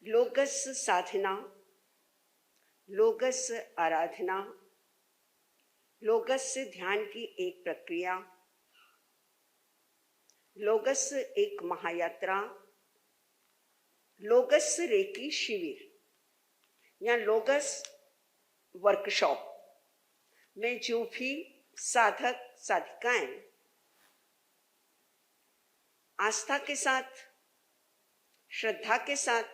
लोगस साधना, लोगस आराधना, लोगस ध्यान की एक प्रक्रिया, लोगस एक महायात्रा, लोगस रेकी शिविर या लोगस वर्कशॉप में जो भी साधक साधिकाएं आस्था के साथ, श्रद्धा के साथ,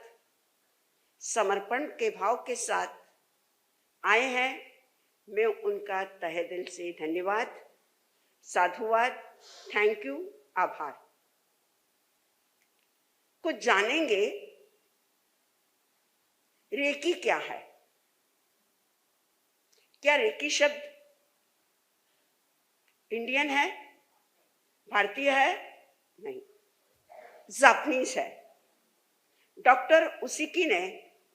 समर्पण के भाव के साथ आए हैं, मैं उनका तहे दिल से धन्यवाद, साधुवाद, थैंक यू, आभार। कुछ जानेंगे रेकी क्या है। क्या रेकी शब्द इंडियन है, भारतीय है? नहीं, जापानीज है। डॉक्टर उसिकी ने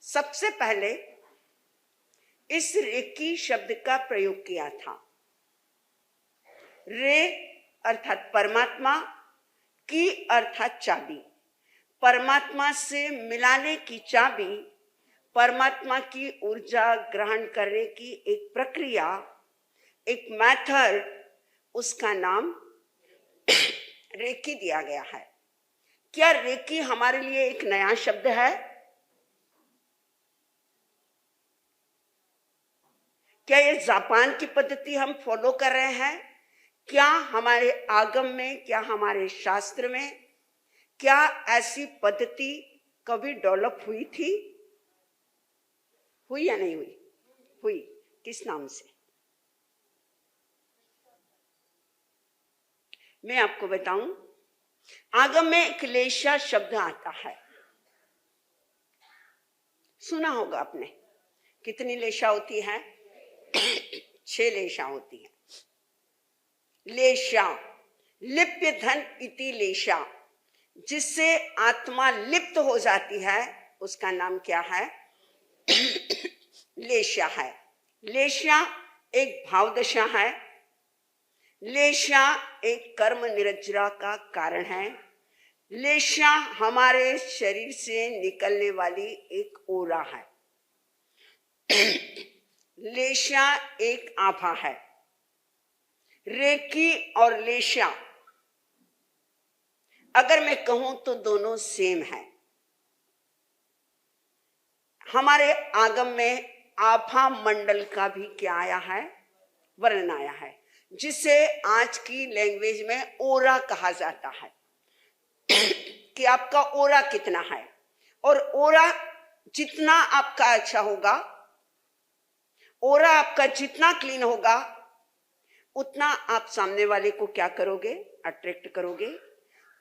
सबसे पहले इस रेकी शब्द का प्रयोग किया था। रे अर्थात परमात्मा, की अर्थात चाबी, परमात्मा से मिलाने की चाबी, परमात्मा की ऊर्जा ग्रहण करने की एक प्रक्रिया, एक मेथड, उसका नाम रेकी दिया गया है। क्या रेकी हमारे लिए एक नया शब्द है? क्या ये जापान की पद्धति हम फॉलो कर रहे हैं? क्या हमारे आगम में, क्या हमारे शास्त्र में, क्या ऐसी पद्धति कभी डेवलप हुई थी? हुई या नहीं हुई? हुई। किस नाम से? मैं आपको बताऊं, आगम में क्लेशा शब्द आता है, सुना होगा आपने। कितनी लेशा होती है? 6 लेशा होती है। लेशा, लिप्य धन इति लेशा, जिससे आत्मा लिप्त हो जाती है, उसका नाम क्या है? लेशा है। लेशा एक भाव दशा है। लेशा एक कर्म निरज्जरा का कारण है। लेशा हमारे शरीर से निकलने वाली एक ओरा है। लेशा एक आभा है। रेकी और लेशा अगर मैं कहूं तो दोनों सेम है। हमारे आगम में आभा मंडल का भी क्या आया है? वर्णन आया है, जिसे आज की लैंग्वेज में ओरा कहा जाता है कि आपका ओरा कितना है। और ओरा जितना आपका अच्छा होगा, ओरा आपका जितना क्लीन होगा, उतना आप सामने वाले को क्या करोगे? अट्रैक्ट करोगे।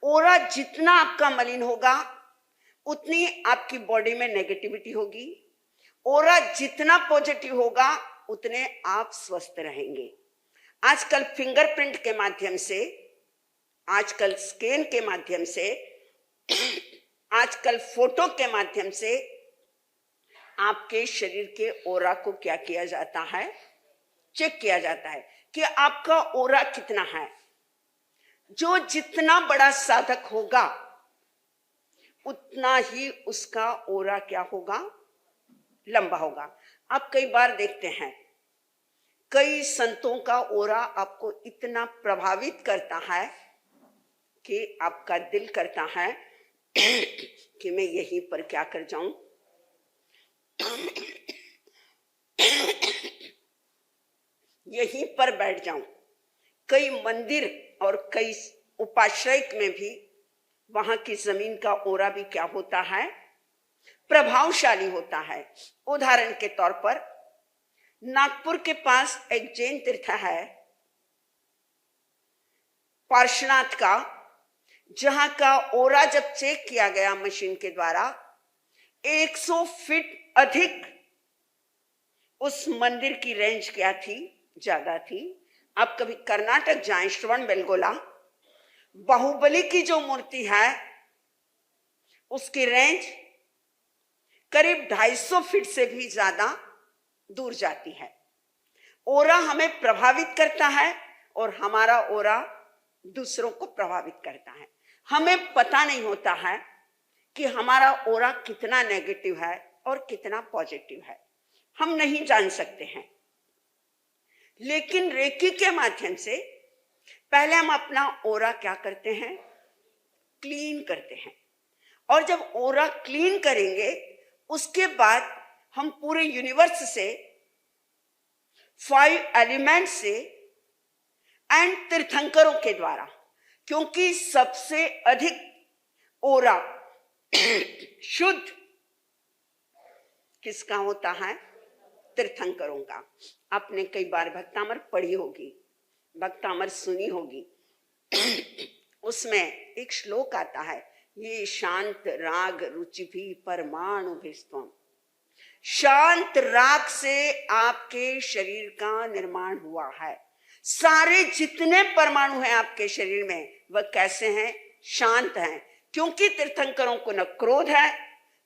ओरा जितना आपका मलिन होगा, उतनी आपकी बॉडी में नेगेटिविटी होगी। ओरा जितना पॉजिटिव होगा, उतने आप स्वस्थ रहेंगे। आजकल फिंगरप्रिंट के माध्यम से, आजकल स्कैन के माध्यम से, आजकल फोटो के माध्यम से आपके शरीर के ओरा को क्या किया जाता है? चेक किया जाता है कि आपका ओरा कितना है। जो जितना बड़ा साधक होगा, उतना ही उसका ओरा क्या होगा? लंबा होगा। आप कई बार देखते हैं, कई संतों का ओरा आपको इतना प्रभावित करता है कि आपका दिल करता है कि मैं यहीं पर क्या कर जाऊं, यहीं पर बैठ जाऊं। कई मंदिर और कई उपाश्रय में भी वहां की जमीन का ओरा भी क्या होता है? प्रभावशाली होता है। उदाहरण के तौर पर नागपुर के पास एक जैन तीर्थ है पार्श्वनाथ का, जहां का ओरा जब चेक किया गया मशीन के द्वारा, 100 फीट अधिक उस मंदिर की रेंज क्या थी? ज्यादा थी। आप कभी कर्नाटक जाएं, श्रवण बेलगोला, बाहुबली की जो मूर्ति है, उसकी रेंज करीब 250 फीट से भी ज्यादा दूर जाती है। ओरा हमें प्रभावित करता है और हमारा ओरा दूसरों को प्रभावित करता है। हमें पता नहीं होता है कि हमारा ओरा कितना नेगेटिव है और कितना पॉजिटिव है, हम नहीं जान सकते हैं। लेकिन रेकी के माध्यम से पहले हम अपना ओरा क्या करते हैं, क्लीन करते हैं। और जब ओरा क्लीन करेंगे उसके बाद हम पूरे यूनिवर्स से, 5 एलिमेंट से एंड तीर्थंकरों के द्वारा, क्योंकि सबसे अधिक ओरा शुद्ध किसका होता है, तीर्थंकरों का। आपने कई बार भक्तामर पढ़ी होगी, भक्तामर सुनी होगी। उसमें एक श्लोक आता है, ये शांत राग रुचि भी परमाणु भिस्तम। शांत राग से आपके शरीर का निर्माण हुआ है। सारे जितने परमाणु हैं आपके शरीर में वह कैसे हैं, शांत हैं। क्योंकि तीर्थंकरों को न क्रोध है,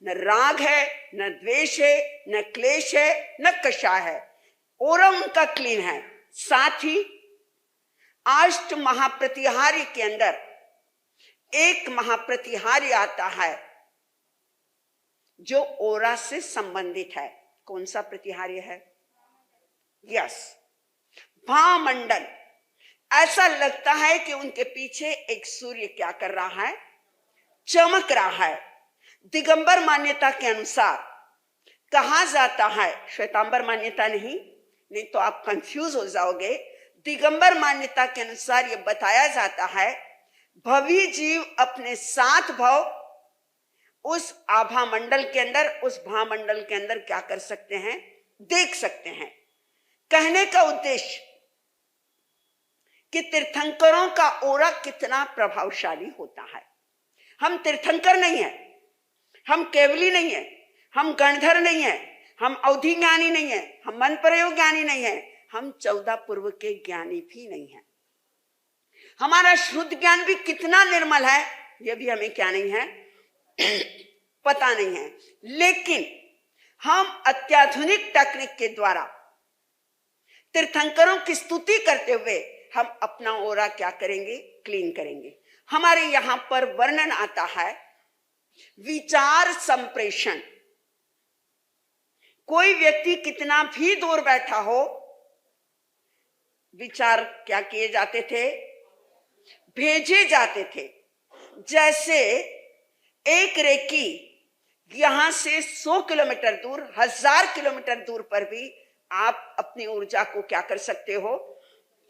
न राग है, न द्वेष है, न क्लेश है, न कषाय है। ओरा उनका क्लीन है। साथ ही अष्ट महाप्रतिहारी के अंदर एक महाप्रतिहारी आता है जो ओरा से संबंधित है। कौन सा प्रतिहार्य है? यस, भामंडल। ऐसा लगता है कि उनके पीछे एक सूर्य क्या कर रहा है, चमक रहा है। दिगंबर मान्यता के अनुसार कहा जाता है, श्वेतांबर मान्यता नहीं तो आप कंफ्यूज हो जाओगे। दिगंबर मान्यता के अनुसार यह बताया जाता है, भवी जीव अपने 7 भव उस आभा मंडल के अंदर, उस भामंडल के अंदर क्या कर सकते हैं, देख सकते हैं। कहने का उद्देश्य कि तीर्थंकरों का ओरा कितना प्रभावशाली होता है। हम तीर्थंकर नहीं है, हम केवली नहीं है, हम गणधर नहीं है, हम अवधि ज्ञानी नहीं है, हम मन प्रयोग ज्ञानी नहीं है, हम 14 पूर्व के ज्ञानी भी नहीं है। हमारा शुद्ध ज्ञान भी कितना निर्मल है यह भी हमें क्या नहीं है, पता नहीं है। लेकिन हम अत्याधुनिक टेक्निक के द्वारा तीर्थंकरों की स्तुति करते हुए हम अपना ओरा क्या करेंगे, क्लीन करेंगे। हमारे यहां पर वर्णन आता है विचार संप्रेषण। कोई व्यक्ति कितना भी दूर बैठा हो, विचार क्या किए जाते थे, भेजे जाते थे। जैसे एक रेकी यहां से 100 किलोमीटर दूर, 1000 किलोमीटर दूर पर भी आप अपनी ऊर्जा को क्या कर सकते हो,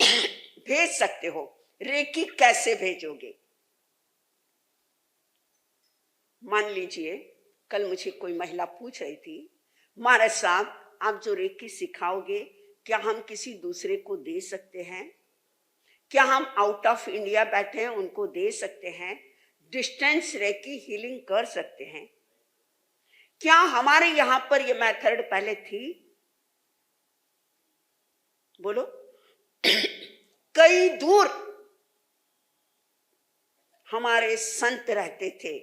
भेज सकते हो। रेकी कैसे भेजोगे? मान लीजिए कल मुझे कोई महिला पूछ रही थी, महाराज साहब आप जो रेकी सिखाओगे क्या हम किसी दूसरे को दे सकते हैं? क्या हम आउट ऑफ इंडिया बैठे हैं उनको दे सकते हैं? डिस्टेंस रेकी हीलिंग कर सकते हैं? क्या हमारे यहां पर यह मेथड पहले थी? बोलो। कई दूर हमारे संत रहते थे,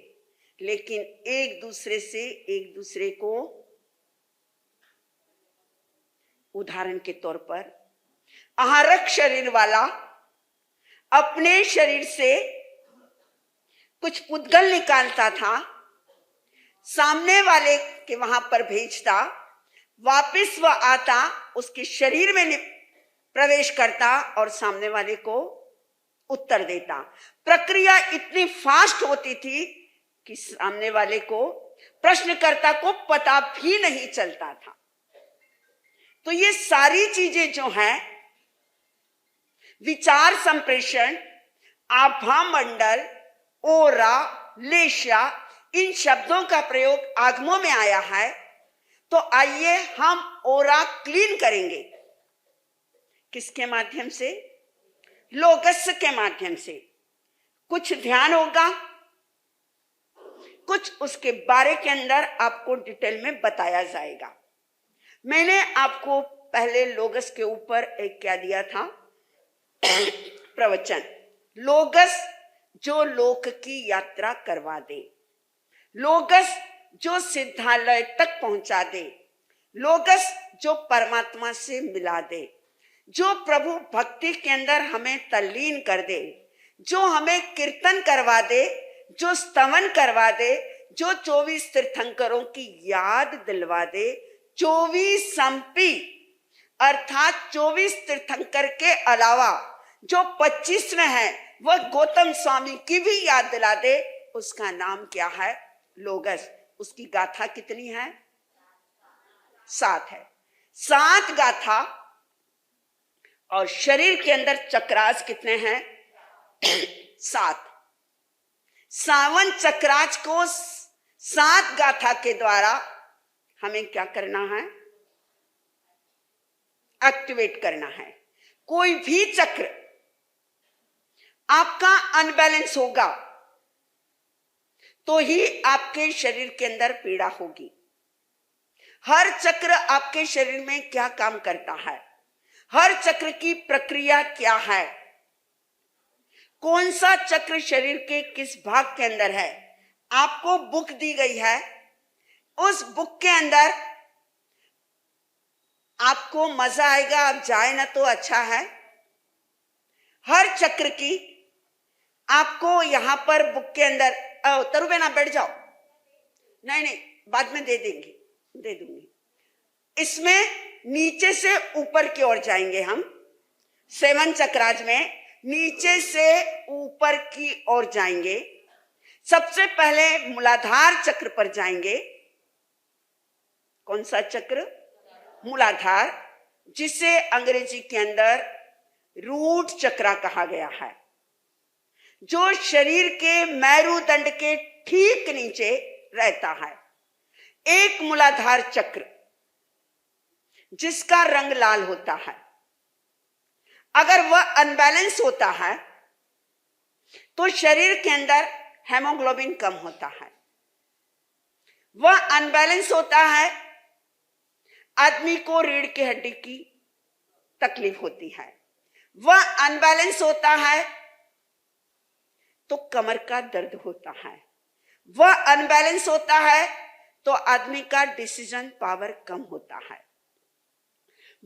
लेकिन एक दूसरे को उदाहरण के तौर पर आहारक शरीर वाला अपने शरीर से कुछ पुद्गल निकालता था, सामने वाले के वहां पर भेजता, वापस वह आता, उसके शरीर में प्रवेश करता और सामने वाले को उत्तर देता। प्रक्रिया इतनी फास्ट होती थी कि सामने वाले को, प्रश्नकर्ता को पता भी नहीं चलता था। तो ये सारी चीजें जो हैं, विचार संप्रेषण, आभा मंडल, ओरा, लेशा, इन शब्दों का प्रयोग आगमों में आया है। तो आइए हम ओरा क्लीन करेंगे। किसके माध्यम से? लोगस के माध्यम से। कुछ ध्यान होगा, कुछ उसके बारे के अंदर आपको डिटेल में बताया जाएगा। मैंने आपको पहले लोगस के ऊपर एक क्या दिया था, प्रवचन। लोगस जो लोक की यात्रा करवा दे, लोगस जो सिद्धालय तक पहुंचा दे, लोगस जो परमात्मा से मिला दे, जो प्रभु भक्ति के अंदर हमें तल्लीन कर दे, जो हमें कीर्तन करवा दे, जो स्तवन करवा दे, जो 24 तीर्थंकरों की याद दिलवा दे, 24 संपी अर्थात 24 तीर्थंकर के अलावा जो 25वें हैं वह गौतम स्वामी की भी याद दिला दे, उसका नाम क्या है? लोगस। उसकी गाथा कितनी है? 7 है। 7 गाथा। और शरीर के अंदर चक्रास कितने हैं? 7। 7 चक्रास को 7 गाथा के द्वारा हमें क्या करना है? एक्टिवेट करना है। कोई भी चक्र आपका अनबैलेंस होगा तो ही आपके शरीर के अंदर पीड़ा होगी। हर चक्र आपके शरीर में क्या काम करता है, हर चक्र की प्रक्रिया क्या है, कौन सा चक्र शरीर के किस भाग के अंदर है, आपको बुक दी गई है। उस बुक के अंदर आपको मजा आएगा, आप जाए ना तो अच्छा है। हर चक्र की आपको यहां पर बुक के अंदर, तरु बेना बैठ जाओ, नहीं नहीं बाद में दे दूंगी। इसमें नीचे से ऊपर की ओर जाएंगे हम। 7 चक्राज में नीचे से ऊपर की ओर जाएंगे। सबसे पहले मूलाधार चक्र पर जाएंगे। कौन सा चक्र? मूलाधार, जिसे अंग्रेजी के अंदर रूट चक्र कहा गया है, जो शरीर के मेरुदंड के ठीक नीचे रहता है। एक मूलाधार चक्र जिसका रंग लाल होता है, अगर वह अनबैलेंस होता है तो शरीर के अंदर हेमोग्लोबिन कम होता है। वह अनबैलेंस होता है, आदमी को रीढ़ की हड्डी की तकलीफ होती है। वह अनबैलेंस होता है तो कमर का दर्द होता है। वह अनबैलेंस होता है तो आदमी का डिसीजन पावर कम होता है।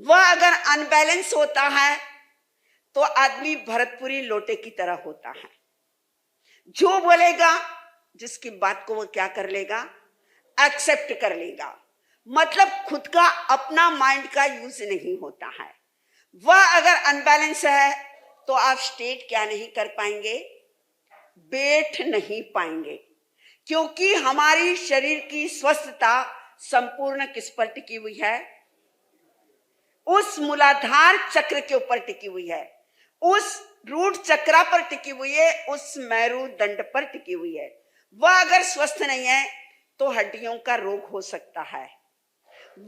वह अगर अनबैलेंस होता है तो आदमी भरतपुरी लोटे की तरह होता है। जो बोलेगा, जिसकी बात को वह क्या कर लेगा? एक्सेप्ट कर लेगा। मतलब खुद का अपना माइंड का यूज नहीं होता है। वह अगर अनबैलेंस है तो आप स्टेट क्या नहीं कर पाएंगे? बैठ नहीं पाएंगे, क्योंकि हमारी शरीर की स्वस्थता संपूर्ण किस पर टिकी हुई है? उस मूलाधार चक्र के ऊपर टिकी हुई है, उस रूट चक्र पर टिकी हुई है, उस मेरुदंड पर टिकी हुई है। वह अगर स्वस्थ नहीं है तो हड्डियों का रोग हो सकता है।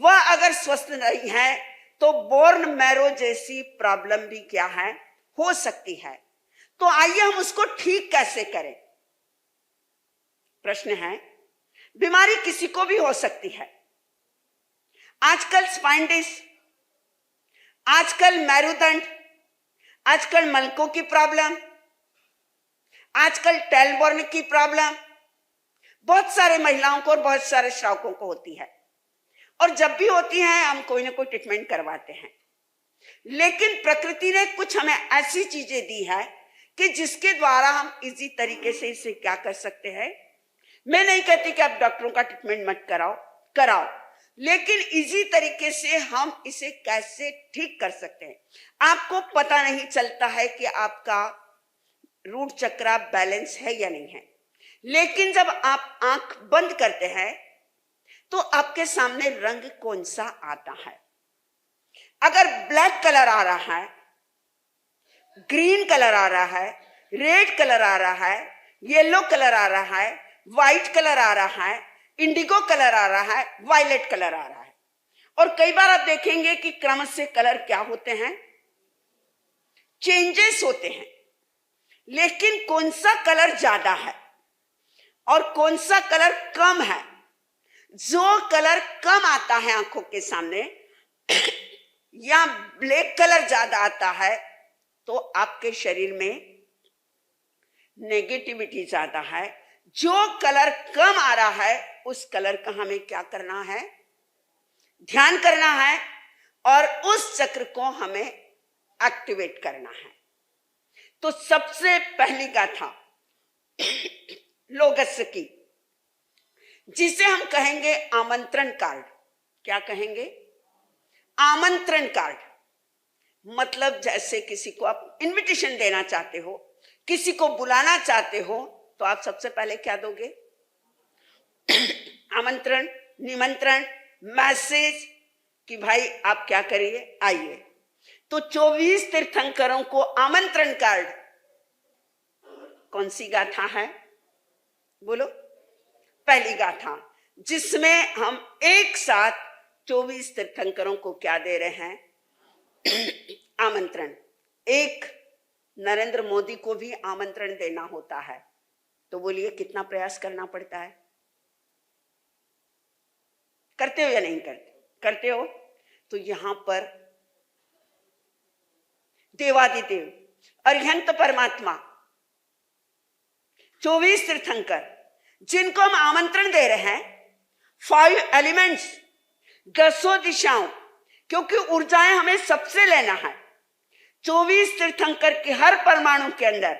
वह अगर स्वस्थ नहीं है तो बोर्न मैरो जैसी प्रॉब्लम भी क्या है? हो सकती है। तो आइए हम उसको ठीक कैसे करें? प्रश्न है। बीमारी किसी को भी हो सकती है। आजकल स्पाइन डिस्क, आजकल मेरुदंड, आजकल मलकों की प्रॉब्लम, आजकल टेलबोर्न की प्रॉब्लम बहुत सारे महिलाओं को और बहुत सारे श्रावकों को होती है। और जब भी होती है हम कोई ना कोई ट्रीटमेंट करवाते हैं। लेकिन प्रकृति ने कुछ हमें ऐसी चीजें दी है कि जिसके द्वारा हम इजी तरीके से इसे क्या कर सकते हैं। मैं नहीं कहती कि आप डॉक्टरों का ट्रीटमेंट मत कराओ, लेकिन इजी तरीके से हम इसे कैसे ठीक कर सकते हैं। आपको पता नहीं चलता है कि आपका रूट चक्र बैलेंस है या नहीं है, लेकिन जब आप आंख बंद करते हैं तो आपके सामने रंग कौन सा आता है। अगर ब्लैक कलर आ रहा है, ग्रीन कलर आ रहा है, रेड कलर आ रहा है, येलो कलर आ रहा है, व्हाइट कलर आ रहा है, इंडिगो कलर आ रहा है, वायलेट कलर आ रहा है, और कई बार आप देखेंगे कि क्रम से कलर क्या होते हैं? चेंजेस होते हैं। लेकिन कौन सा कलर ज्यादा है और कौन सा कलर कम है? जो कलर कम आता है आंखों के सामने या ब्लैक कलर ज्यादा आता है तो आपके शरीर में नेगेटिविटी ज्यादा है। जो कलर कम आ रहा है उस कलर का हमें क्या करना है? ध्यान करना है और उस चक्र को हमें एक्टिवेट करना है। तो सबसे पहली गाथा लोगस की, जिसे हम कहेंगे आमंत्रण कार्ड। क्या कहेंगे? आमंत्रण कार्ड। मतलब जैसे किसी को आप इनविटेशन देना चाहते हो, किसी को बुलाना चाहते हो, तो आप सबसे पहले क्या दोगे? आमंत्रण, निमंत्रण, मैसेज कि भाई आप क्या करिए, आइए। तो 24 तीर्थंकरों को आमंत्रण कार्ड कौन सी गाथा है? बोलो। पहली गाथा, जिसमें हम एक साथ 24 तीर्थंकरों को क्या दे रहे हैं? आमंत्रण। एक नरेंद्र मोदी को भी आमंत्रण देना होता है, तो बोलिए कितना प्रयास करना पड़ता है? करते हो या नहीं करते? करते हो। तो यहां पर देवादिदेव अरिहंत परमात्मा 24 तीर्थंकर जिनको हम आमंत्रण दे रहे हैं, 5 एलिमेंट्स, 10 दिशाओं, क्योंकि ऊर्जाएं हमें सबसे लेना है। 24 तीर्थंकर के हर परमाणु के अंदर,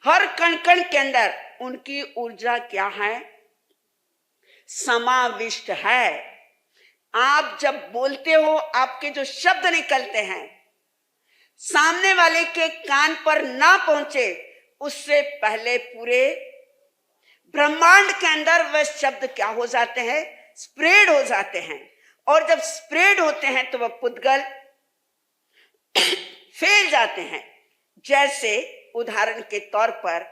हर कण कण के अंदर उनकी ऊर्जा क्या है? समाविष्ट है। आप जब बोलते हो, आपके जो शब्द निकलते हैं सामने वाले के कान पर ना पहुंचे, उससे पहले पूरे ब्रह्मांड के अंदर वह शब्द क्या हो जाते हैं? स्प्रेड हो जाते हैं। और जब स्प्रेड होते हैं तो वह पुद्गल फैल जाते हैं। जैसे उदाहरण के तौर पर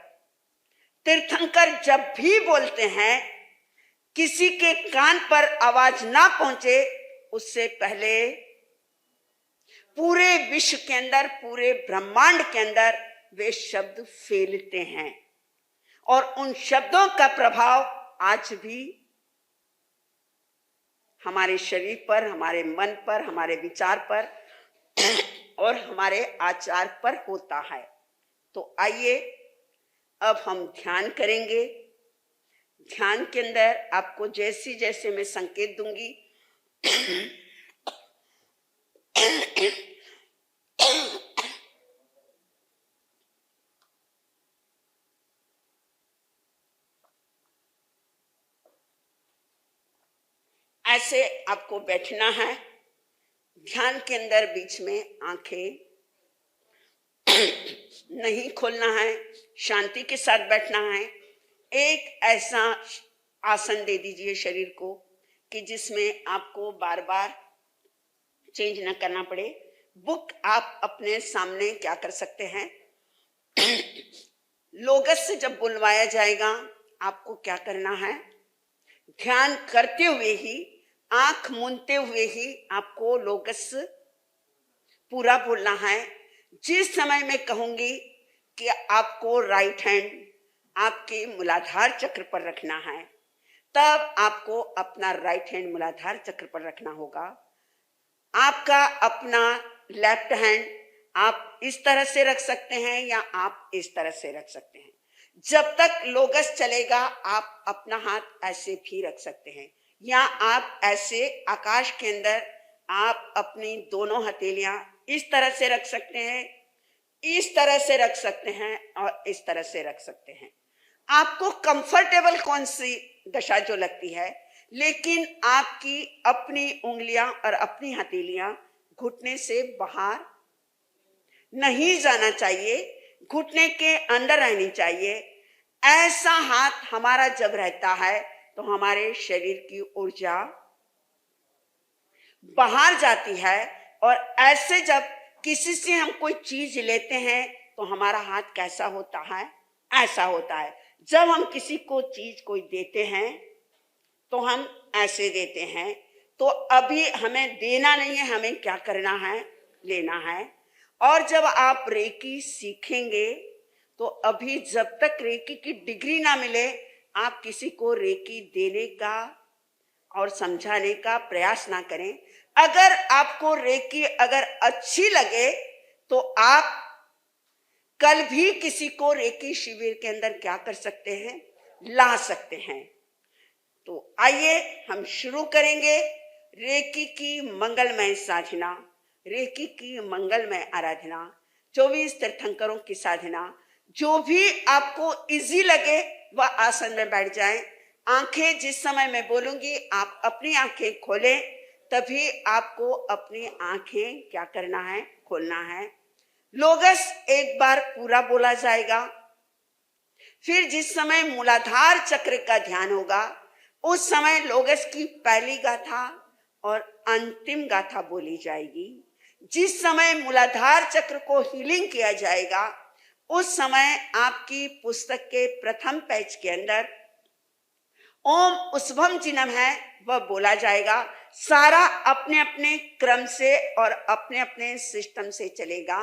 तीर्थंकर जब भी बोलते हैं, किसी के कान पर आवाज ना पहुंचे, उससे पहले पूरे विश्व के अंदर, पूरे ब्रह्मांड के अंदर वे शब्द फैलते हैं। और उन शब्दों का प्रभाव आज भी हमारे शरीर पर, हमारे मन पर, हमारे विचार पर और हमारे आचार पर होता है। तो आइए अब हम ध्यान करेंगे। ध्यान के अंदर आपको जैसे जैसे मैं संकेत दूंगी ऐसे आपको बैठना है। ध्यान के अंदर बीच में आंखें नहीं खोलना है, शांति के साथ बैठना है। एक ऐसा आसन दे दीजिए शरीर को कि जिसमें आपको बार बार चेंज ना करना पड़े। बुक आप अपने सामने क्या कर सकते हैं, लोगस से जब बुलवाया जाएगा आपको क्या करना है, ध्यान करते हुए ही, आंख मूंदते हुए ही आपको लोगस पूरा बोलना है। जिस समय मैं कहूंगी कि आपको राइट हैंड आपके मूलाधार चक्र पर रखना है, तब आपको अपना राइट हैंड मूलाधार चक्र पर रखना होगा। आपका अपना लेफ्ट हैंड आप इस तरह से रख सकते हैं या आप इस तरह से रख सकते हैं। जब तक लोगस चलेगा आप अपना हाथ ऐसे भी रख सकते हैं, या आप ऐसे आकाश के अंदर आप अपनी दोनों हथेलियां इस तरह से रख सकते हैं, इस तरह से रख सकते हैं और इस तरह से रख सकते हैं। आपको कंफर्टेबल कौन सी दशा जो लगती है, लेकिन आपकी अपनी उंगलियां और अपनी हथेलियां घुटने से बाहर नहीं जाना चाहिए, घुटने के अंदर रहनी चाहिए। ऐसा हाथ हमारा जब रहता है तो हमारे शरीर की ऊर्जा बाहर जाती है। और ऐसे जब किसी से हम कोई चीज लेते हैं तो हमारा हाथ कैसा होता है? ऐसा होता है। जब हम किसी को चीज कोई देते हैं तो हम ऐसे देते हैं। तो अभी हमें देना नहीं है, हमें क्या करना है? लेना है। और जब आप रेकी सीखेंगे तो अभी जब तक रेकी की डिग्री ना मिले, आप किसी को रेकी देने का और समझाने का प्रयास ना करें। अगर आपको रेकी अगर अच्छी लगे तो आप कल भी किसी को रेकी शिविर के अंदर क्या कर सकते हैं? ला सकते हैं। तो आइए हम शुरू करेंगे रेकी की मंगलमय साधना, रेकी की मंगलमय आराधना, 24 तीर्थंकरों की साधना। जो भी आपको इजी लगे वह आसन में बैठ जाएं। आंखें जिस समय मैं बोलूंगी आप अपनी आंखें खोलें, तभी आपको अपनी आंखें क्या करना है, खोलना है। लोगस एक बार पूरा बोला जाएगा, फिर जिस समय मूलाधार चक्र का ध्यान होगा उस समय लोगस की पहली गाथा और अंतिम गाथा बोली जाएगी। जिस समय मूलाधार चक्र को हीलिंग किया जाएगा उस समय आपकी पुस्तक के प्रथम पेज के अंदर ओम उस्भम चिन्ह है वह बोला जाएगा। सारा अपने अपने क्रम से और अपने अपने सिस्टम से चलेगा।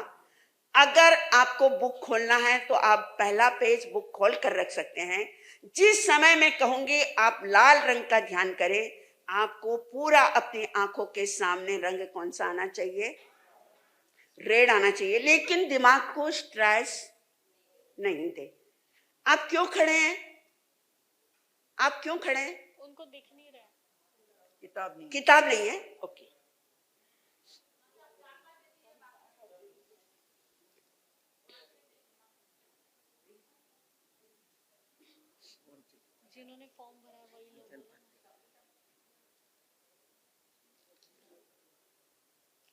अगर आपको बुक खोलना है तो आप पहला पेज बुक खोल कर रख सकते हैं। जिस समय मैं कहूंगी आप लाल रंग का ध्यान करें, आपको पूरा अपनी आंखों के सामने रंग कौन सा आना चाहिए, रेड आना चाहिए, लेकिन दिमाग को स्ट्रेस नहीं दे। आप क्यों खड़े हैं, आप क्यों खड़े हैं? उनको दिख नहीं रहा, किताब नहीं है, ओके। जिन्होंने फॉर्म भरा वही लोग।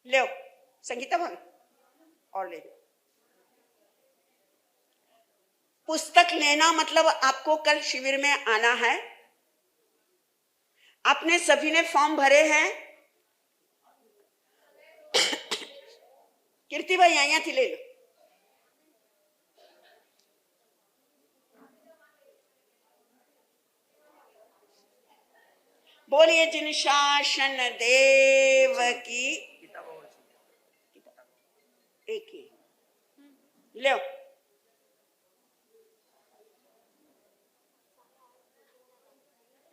ले संगीता भाभी और ले लो। पुस्तक लेना मतलब आपको कल शिविर में आना है। आपने सभी ने फॉर्म भरे हैं। कीर्ति भाई यहाँ थी, ले लो। बोलिए जिन शासन देव की, एक ही ले।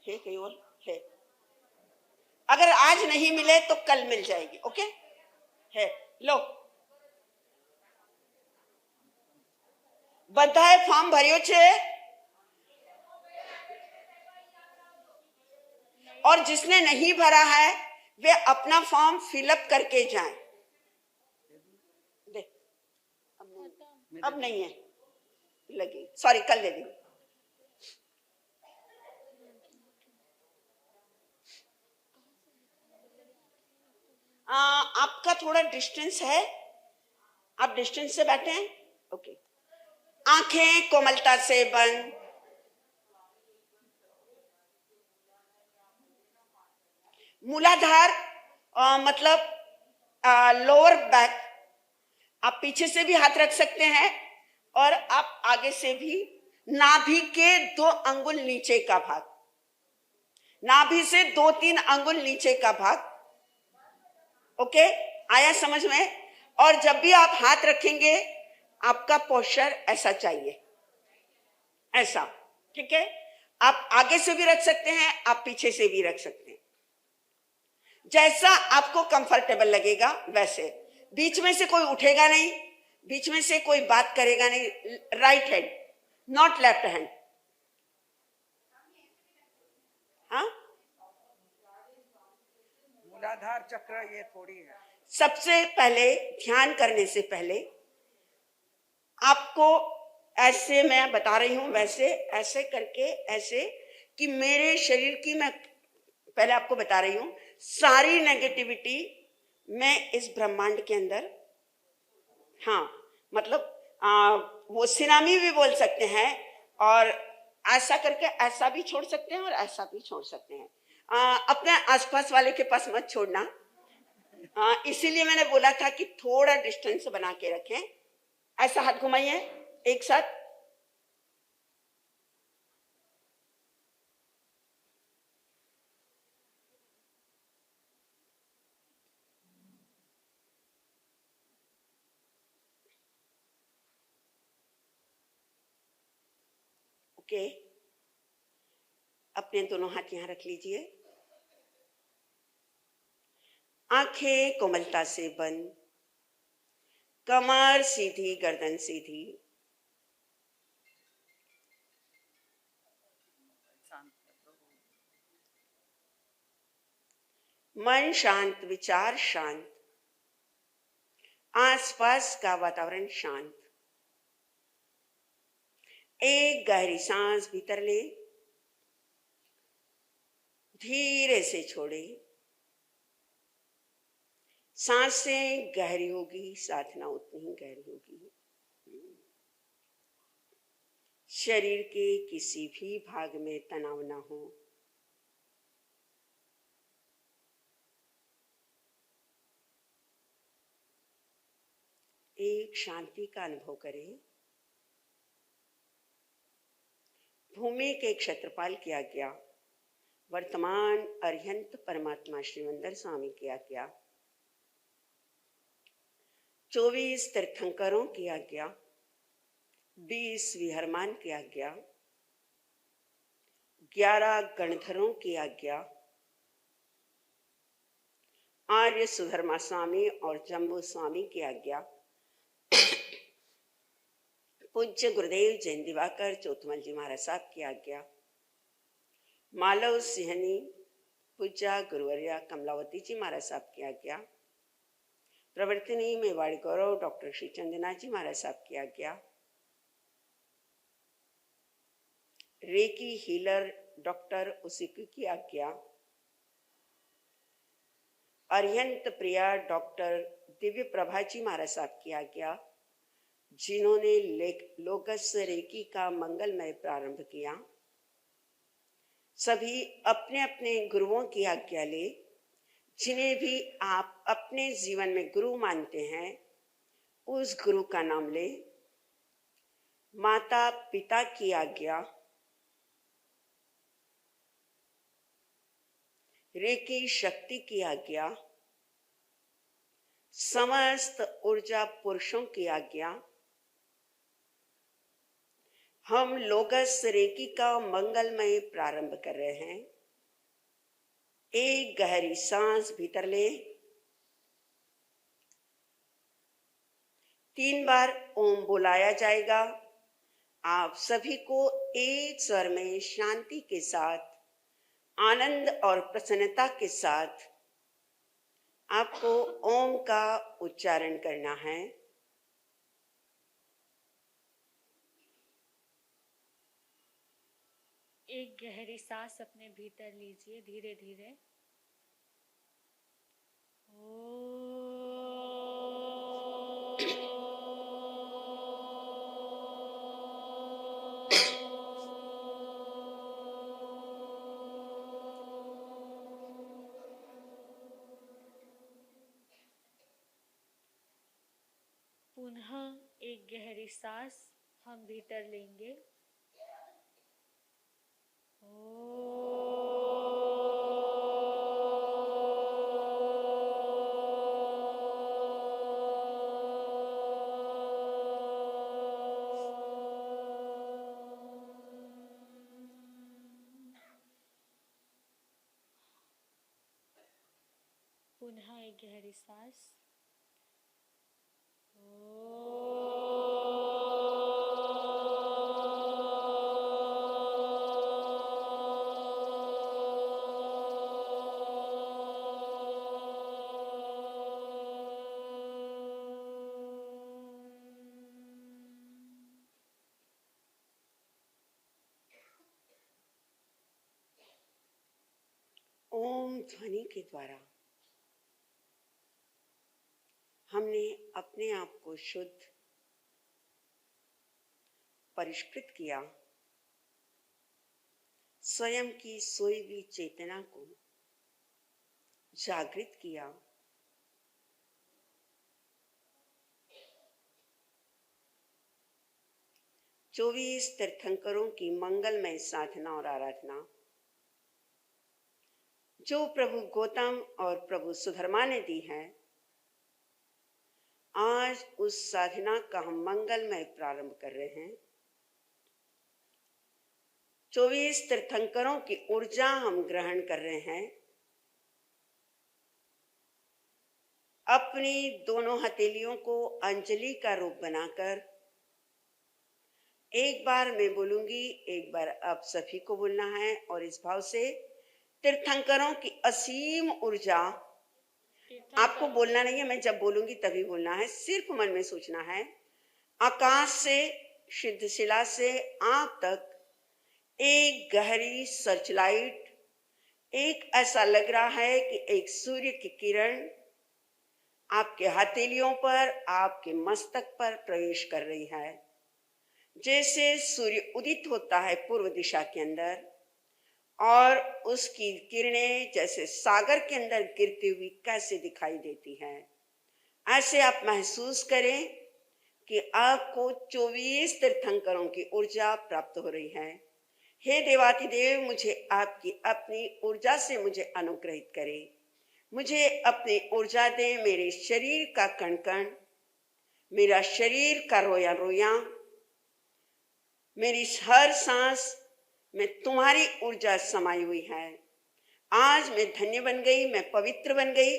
है कहीं और है, अगर आज नहीं मिले तो कल मिल जाएगी, ओके है, लो। बधाए फॉर्म भरियो छे और जिसने नहीं भरा है वे अपना फॉर्म फिलअप करके जाएं। दे अब नहीं है, लगी, सॉरी कल दे दी। आपका थोड़ा डिस्टेंस है, आप डिस्टेंस से बैठे हैं, ओके। आंखें कोमलता से बंद, मूलाधार मतलब लोअर बैक, आप पीछे से भी हाथ रख सकते हैं और आप आगे से भी। नाभि के 2 अंगुल नीचे का भाग, नाभि से 2-3 अंगुल नीचे का भाग, ओके, आया समझ में। और जब भी आप हाथ रखेंगे आपका पोस्चर ऐसा चाहिए, ऐसा, ठीक है। आप आगे से भी रख सकते हैं, आप पीछे से भी रख सकते हैं, जैसा आपको कंफर्टेबल लगेगा वैसे। बीच में से कोई उठेगा नहीं, बीच में से कोई बात करेगा नहीं। Right hand, not left hand, हाँ। मूलाधार चक्र ये थोड़ी है। सबसे पहले ध्यान करने से पहले आपको ऐसे, मैं बता रही हूं वैसे, ऐसे करके, ऐसे कि मेरे शरीर की, मैं पहले आपको बता रही हूं, सारी नेगेटिविटी मैं इस ब्रह्मांड के अंदर, हाँ मतलब वो सिनामी भी बोल सकते हैं, और ऐसा करके ऐसा भी छोड़ सकते हैं और ऐसा भी छोड़ सकते हैं। अपने आसपास वाले के पास मत छोड़ना, इसीलिए मैंने बोला था कि थोड़ा डिस्टेंस बना के रखें। ऐसा हाथ घुमाइए एक साथ, ओके। अपने दोनों हाथ यहां रख लीजिए, आंखें कोमलता से बंद, कमर सीधी, गर्दन सीधी, मन शांत, विचार शांत, आसपास का वातावरण शांत। एक गहरी सांस भीतर ले धीरे से छोड़े। सांसें गहरी होगी, साधना उतनी ही गहरी होगी। शरीर के किसी भी भाग में तनाव ना हो। एक शांति का अनुभव करें। भूमि के क्षेत्रपाल की आज्ञा, वर्तमान अरिहंत परमात्मा श्रीमंदर स्वामी की आज्ञा, 24 तीर्थंकरों की आज्ञा, 20 विहरमान की आज्ञा, 11 गणधरों की आज्ञा, आर्य सुधर्मा स्वामी और जम्बू स्वामी की आज्ञा, पूज्य गुरुदेव जैन दिवाकर चौथमल जी महाराज साहब की आज्ञा, मालव सिंहनी पूज्य गुरुवर्या कमलावती जी महाराज साहब की आज्ञा, प्रवर्तनी मेवाड़ी गौरव डॉक्टर श्री चंदनाथ जी महाराज साहब की आज्ञा, रेकी हीलर डॉक्टर उसिकू की आज्ञा, अरिहंत प्रिया डॉक्टर दिव्य प्रभा जी महाराज साहब की आज्ञा, जिन्होंने लोकस रेकी का मंगलमय प्रारंभ किया। सभी अपने अपने गुरुओं की आज्ञा ले। जिन्हें भी आप अपने जीवन में गुरु मानते हैं, उस गुरु का नाम ले। माता पिता की आज्ञा, रेकी शक्ति की आज्ञा, समस्त ऊर्जा पुरुषों की आज्ञा। हम लोगस रेकी का मंगलमय प्रारंभ कर रहे हैं। एक गहरी सांस भीतर ले। 3 बार ओम बुलाया जाएगा। आप सभी को एक स्वर में शांति के साथ, आनंद और प्रसन्नता के साथ आपको ओम का उच्चारण करना है। एक गहरी सांस अपने भीतर लीजिए धीरे धीरे। पुनः एक गहरी सांस हम भीतर लेंगे। पुनः एक गहरी सांस। ओम ध्वनि के द्वारा हमने अपने आप को शुद्ध, परिष्कृत किया। स्वयं की सोई हुई चेतना को जागृत किया। चौबीस तीर्थंकरों की मंगलमय साधना और आराधना जो प्रभु गौतम और प्रभु सुधर्मा ने दी है, आज उस साधना का हम मंगलमय प्रारंभ कर रहे हैं। 24 तीर्थंकरों की ऊर्जा हम ग्रहण कर रहे हैं। अपनी दोनों हथेलियों को अंजलि का रूप बनाकर एक बार मैं बोलूंगी, एक बार आप सभी को बोलना है और इस भाव से तीर्थंकरों की असीम ऊर्जा, आपको बोलना नहीं है, मैं जब बोलूंगी तभी बोलना है, सिर्फ मन में सोचना है। आकाश से, सिद्ध शिला से आप तक एक गहरी सर्चलाइट, एक ऐसा लग रहा है कि एक सूर्य की किरण आपके हथेलियों पर, आपके मस्तक पर प्रवेश कर रही है। जैसे सूर्य उदित होता है पूर्व दिशा के अंदर और उसकी किरणें जैसे सागर के अंदर गिरती हुई कैसे दिखाई देती हैं, ऐसे आप महसूस करें कि आपको 24 तीर्थंकरों की ऊर्जा प्राप्त हो रही है। हे देवातिदेव, मुझे आपकी अपनी ऊर्जा से मुझे अनुग्रहित करें, मुझे अपनी ऊर्जा दे। मेरे शरीर का कण कण, मेरा शरीर का रोया रोया, मेरी हर सांस में तुम्हारी ऊर्जा समाई हुई है। आज मैं धन्य बन गई, मैं पवित्र बन गई,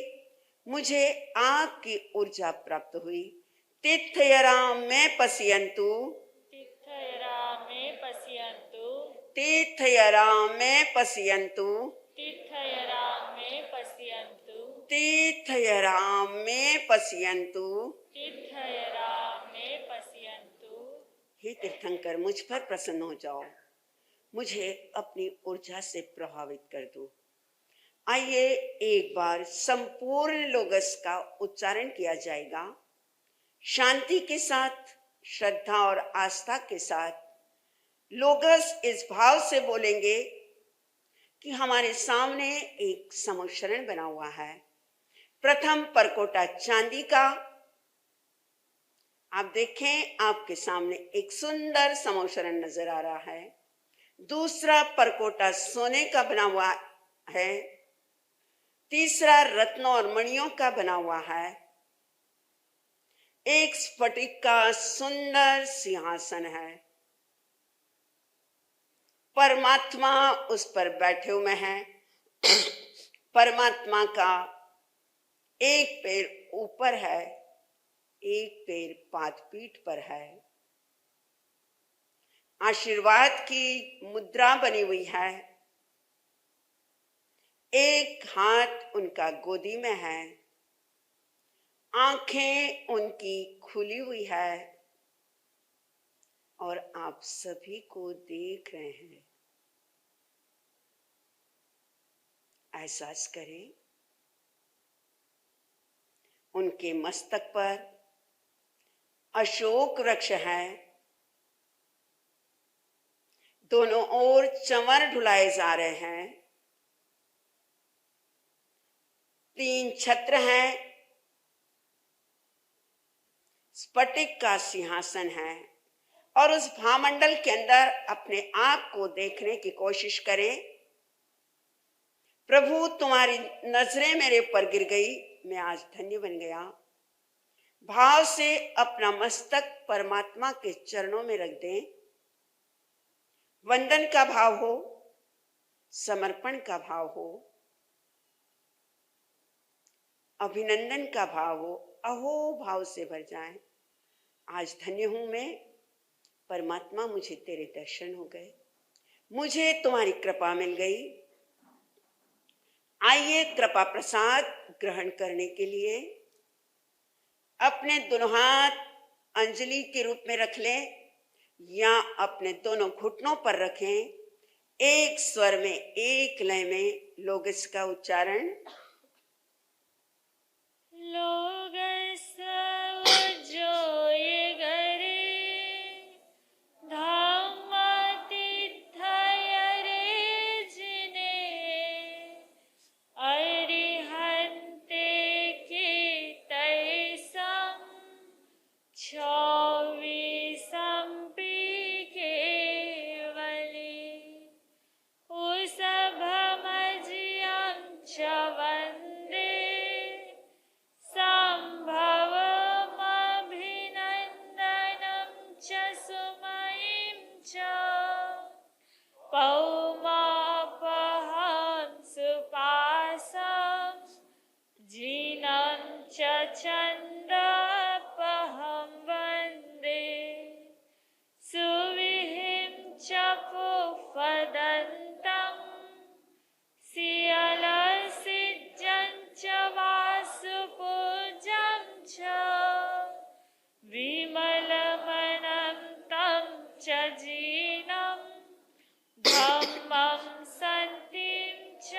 मुझे आपकी ऊर्जा प्राप्त हुई। तीर्थयराम में पश्यन्तु, तीर्थयराम में पश्यन्तु, तीर्थयराम में पश्यन्तु, तीर्थयराम में पश्यन्तु, तीर्थयराम में पश्यन्तु। तीर्थयराम में पश्यन्तु। हे तीर्थंकर, मुझ पर प्रसन्न हो जाओ, मुझे अपनी ऊर्जा से प्रभावित कर दो। आइए एक बार संपूर्ण लोगस का उच्चारण किया जाएगा, शांति के साथ, श्रद्धा और आस्था के साथ। लोगस इस भाव से बोलेंगे कि हमारे सामने एक समोशरण बना हुआ है। प्रथम परकोटा चांदी का, आप देखें आपके सामने एक सुंदर समोशरण नजर आ रहा है। दूसरा परकोटा सोने का बना हुआ है। तीसरा रत्नों और मणियों का बना हुआ है। एक स्फटिक का सुंदर सिंहासन है। परमात्मा उस पर बैठे हुए हैं। परमात्मा का एक पैर ऊपर है, एक पैर पादपीठ पर है। आशीर्वाद की मुद्रा बनी हुई है। एक हाथ उनका गोदी में है, आंखें उनकी खुली हुई है और आप सभी को देख रहे हैं। एहसास करें, उनके मस्तक पर अशोक वृक्ष है। दोनों ओर चंवर ढुलाए जा रहे हैं। 3 छत्र हैं। स्फटिक का सिंहासन है और उस भामंडल के अंदर अपने आप को देखने की कोशिश करें। प्रभु, तुम्हारी नजरें मेरे ऊपर गिर गई, मैं आज धन्य बन गया। भाव से अपना मस्तक परमात्मा के चरणों में रख दें। वंदन का भाव हो, समर्पण का भाव हो, अभिनंदन का भाव हो, अहो भाव से भर जाएं। आज धन्य हूं मैं परमात्मा, मुझे तेरे दर्शन हो गए, मुझे तुम्हारी कृपा मिल गई। आइए कृपा प्रसाद ग्रहण करने के लिए अपने दोनों हाथ अंजलि के रूप में रख लें या अपने दोनों घुटनों पर रखें। एक स्वर में, एक लय में लोग इसका उच्चारण। लोग सब जो ये गरे धाम तीर्थयरे जिने अरिहन्ते की तैसम छविसम पी केवली उस भमजियं च वन्दे सम्भवमभिनन्दनं च सुमयिं च पौमापहं सुपासं जीनं च छन्दपहं वन्दे सुविहिं च पुष्पदन्तं सियलसिज्जं च वासुपूजं च विमलमनं तं च जीनं धम्मं सन्तिं च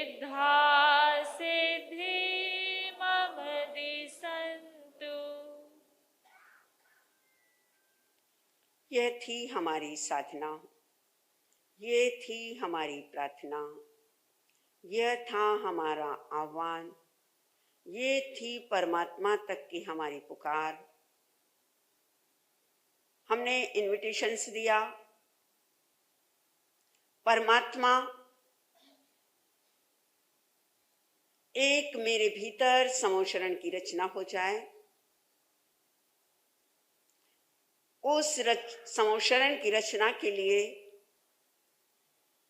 सिद्धा सिद्धि मम दिसन्तु। यह थी हमारी साधना, ये थी हमारी प्रार्थना, यह था हमारा आह्वान, ये थी परमात्मा तक की हमारी पुकार। हमने इनविटेशंस दिया, परमात्मा एक मेरे भीतर समोशरण की रचना हो जाए। उस समोशरण की रचना के लिए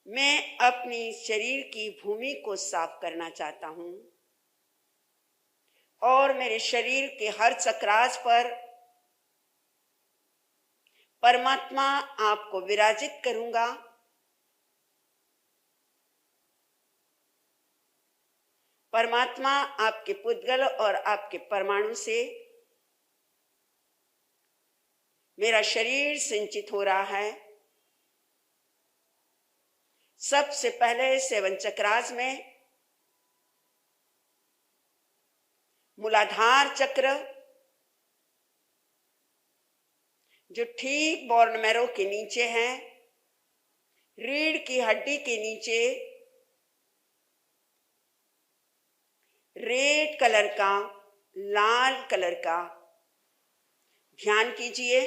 मैं अपनी शरीर की भूमि को साफ करना चाहता हूं और मेरे शरीर के हर चक्रास पर परमात्मा आपको विराजित करूंगा। परमात्मा आपके पुद्गल और आपके परमाणु से मेरा शरीर सिंचित हो रहा है। सबसे पहले 7 चक्रास में मूलाधार चक्र, जो ठीक बॉर्न मैरो के नीचे है, रीढ़ की हड्डी के नीचे रेड कलर का, लाल कलर का ध्यान कीजिए।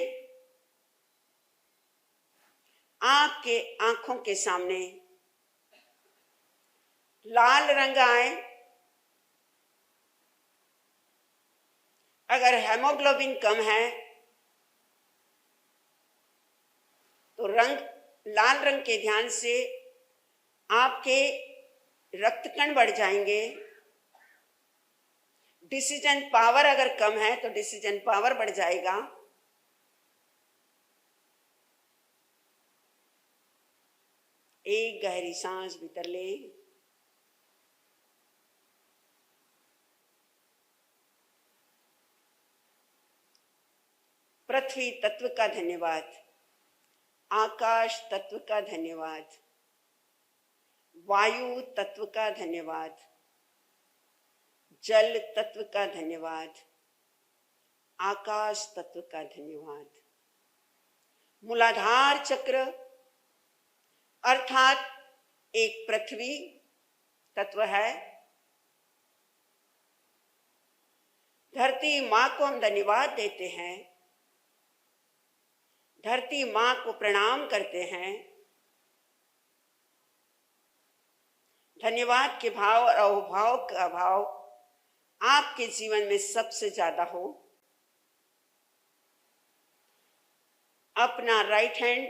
आपके आंखों के सामने लाल रंग आए। अगर हेमोग्लोबिन कम है तो लाल रंग के ध्यान से आपके रक्तकण बढ़ जाएंगे। डिसीजन पावर अगर कम है तो डिसीजन पावर बढ़ जाएगा। एक गहरी सांस भीतर ले। पृथ्वी तत्व का धन्यवाद, आकाश तत्व का धन्यवाद, वायु तत्व का धन्यवाद, जल तत्व का धन्यवाद, आकाश तत्व का धन्यवाद। मूलाधार चक्र अर्थात एक पृथ्वी तत्व है। धरती मां को हम धन्यवाद देते हैं, धरती मां को प्रणाम करते हैं। धन्यवाद के भाव और अहोभाव का भाव आपके जीवन में सबसे ज्यादा हो। अपना राइट हैंड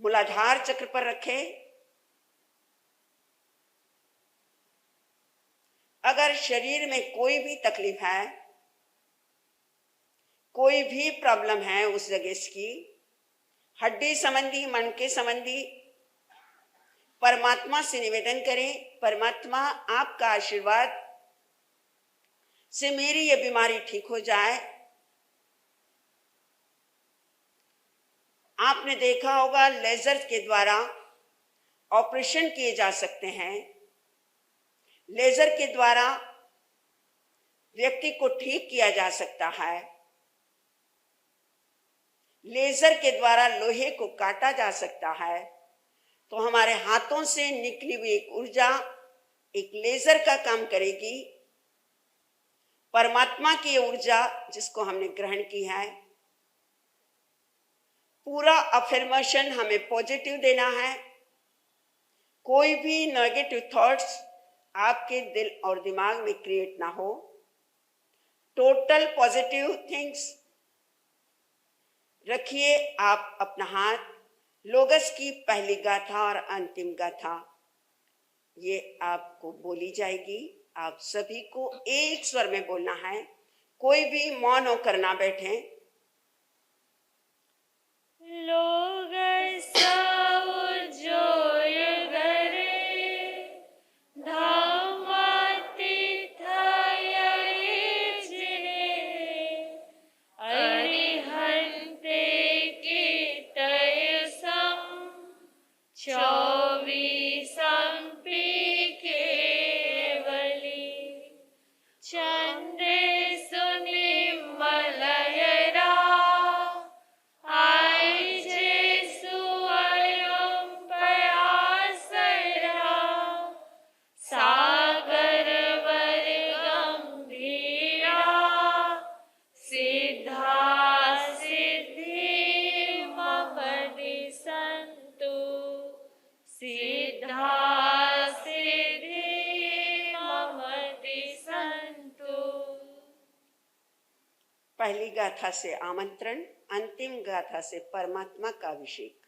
मूलाधार चक्र पर रखें। अगर शरीर में कोई भी तकलीफ है, कोई भी प्रॉब्लम है उस जगह की, हड्डी संबंधी, मन के संबंधी, परमात्मा से निवेदन करें, परमात्मा आपका आशीर्वाद से मेरी ये बीमारी ठीक हो जाए। आपने देखा होगा लेजर के द्वारा ऑपरेशन किए जा सकते हैं। लेजर के द्वारा व्यक्ति को ठीक किया जा सकता है। लेजर के द्वारा लोहे को काटा जा सकता है। तो हमारे हाथों से निकली हुई एक ऊर्जा एक लेजर का काम करेगी। परमात्मा की ऊर्जा जिसको हमने ग्रहण की है, पूरा अफर्मेशन हमें पॉजिटिव देना है। कोई भी नेगेटिव थॉट्स आपके दिल और दिमाग में क्रिएट ना हो। टोटल पॉजिटिव थिंग्स रखिए। आप अपना हाथ लोगस की पहली गाथा और अंतिम गाथा ये आपको बोली जाएगी। आप सभी को एक स्वर में बोलना है, कोई भी मौन होकर ना बैठे। लोगस Cho पहली गाथा से आमंत्रण, अंतिम गाथा से परमात्मा का अभिषेक।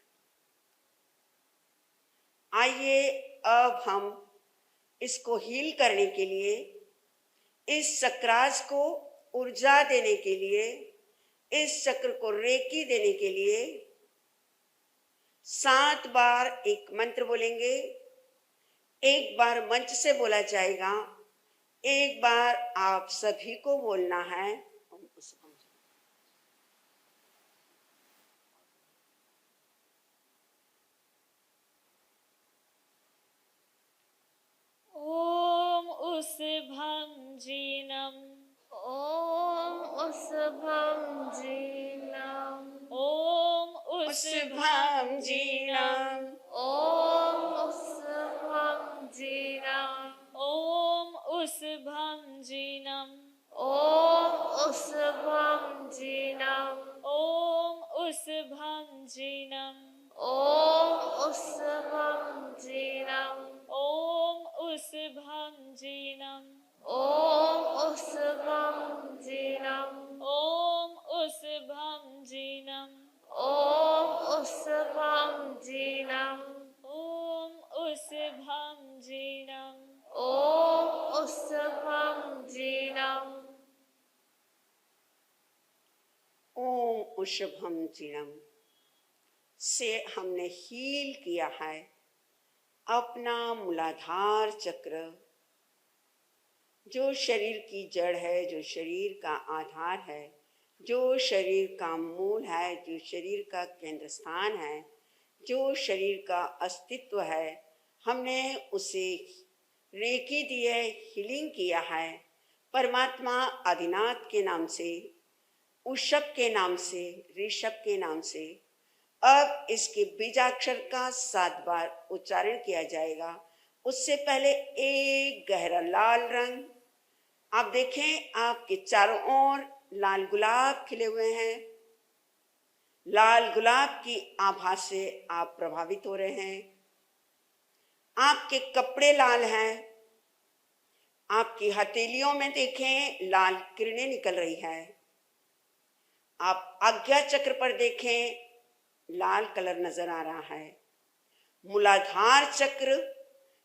आइए अब हम इसको हील करने के लिए, इस चक्रास को ऊर्जा देने के लिए, इस चक्र को रेकी देने के लिए 7 बार एक मंत्र बोलेंगे। एक बार मंच से बोला जाएगा, एक बार आप सभी को बोलना है। ओम उस भंजीनम, ओम उस भंजीनम, ओम उस भंजीनम, ओम उस भंजीनम, ओम उस भंजीनम, ओम उस भंजीनम, ओम उस भंजीनम, ओम उस भंजीनम, ओम उस भंजीनम, ओम उस भंजीनम, ओम उस भंजीनम, ओम उस भंजीनम, ओम उस भंजीनम, ओम उस भंजीनम, ओम उषभम जीणम से हमने हील किया है अपना मूलाधार चक्र, जो शरीर की जड़ है, जो शरीर का आधार है, जो शरीर का मूल है, जो शरीर का केंद्र स्थान है, जो शरीर का अस्तित्व है। हमने उसे रेकी दी है, हीलिंग किया है। परमात्मा आदिनाथ के नाम से, उषभ के नाम से, ऋषभ के नाम से अब इसके बीजाक्षर का 7 बार उच्चारण किया जाएगा। उससे पहले एक गहरा लाल रंग, आप देखें आपके चारों ओर लाल गुलाब खिले हुए हैं। लाल गुलाब की आभा से आप प्रभावित हो रहे हैं। आपके कपड़े लाल हैं। आपकी हथेलियों में देखें लाल किरणें निकल रही है। आप आज्ञा चक्र पर देखें लाल कलर नजर आ रहा है। मूलाधार चक्र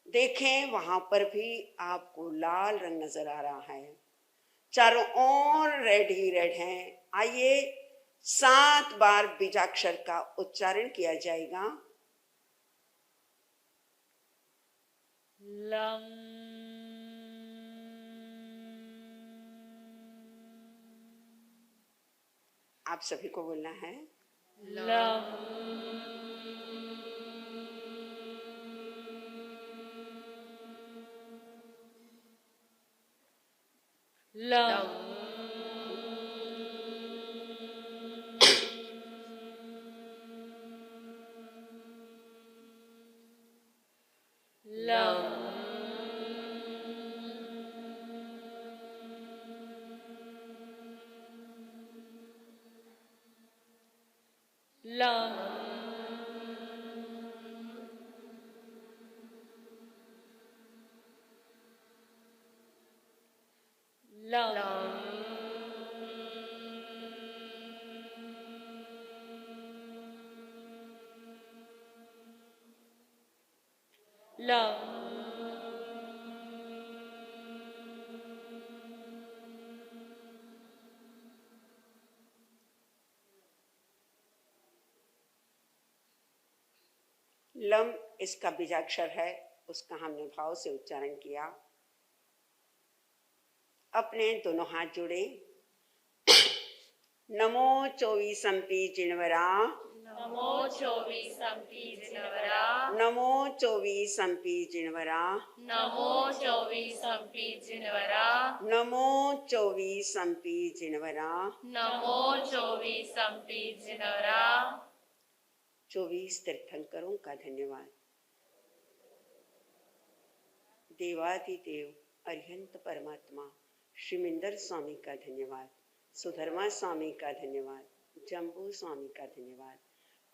देखें, वहां पर भी आपको लाल रंग नजर आ रहा है। चारों ओर रेड ही रेड हैं। आइए 7 बार बीजाक्षर का उच्चारण किया जाएगा। लम, आप सभी को बोलना है। Lump, lump, lump, lump, lump, lump, lump इसका बीजाक्षर है, उसका हमने भाव से उच्चारण किया। अपने दोनों हाथ जोड़े। नमो 24 जिनवरा, नमो 24 जिनवरा, नमो 24 जिनवरा, नमो 24 जिनवरा, नमो 24 जिनवरा। नमो 24 जिनवरा। 24 तीर्थंकरों का धन्यवाद। देवादिदेव अरिहंत परमात्मा श्रीमिंदर स्वामी का धन्यवाद, सुधर्मा स्वामी का धन्यवाद, जम्बू स्वामी का धन्यवाद।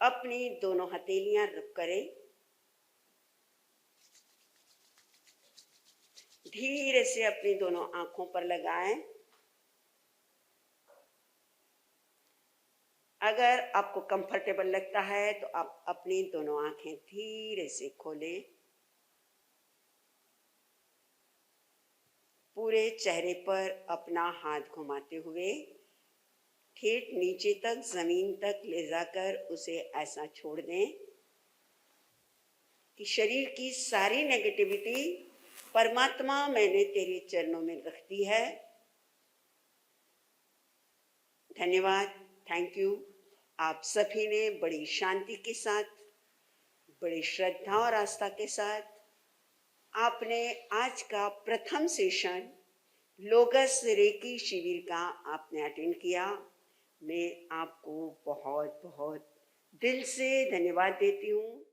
अपनी दोनों हथेलियां रब करें। धीरे से अपनी दोनों आंखों पर लगाएं। अगर आपको कंफर्टेबल लगता है तो आप अपनी दोनों आंखें धीरे से खोलें। पूरे चेहरे पर अपना हाथ घुमाते हुए ठेठ नीचे तक जमीन तक ले जाकर उसे ऐसा छोड़ दें कि शरीर की सारी नेगेटिविटी परमात्मा मैंने तेरे चरणों में रख दी है। धन्यवाद, थैंक यू। आप सभी ने बड़ी शांति के साथ, बड़ी श्रद्धा और आस्था के साथ आपने आज का प्रथम सेशन लोगस रेकी शिविर का आपने अटेंड किया। मैं आपको बहुत बहुत दिल से धन्यवाद देती हूँ।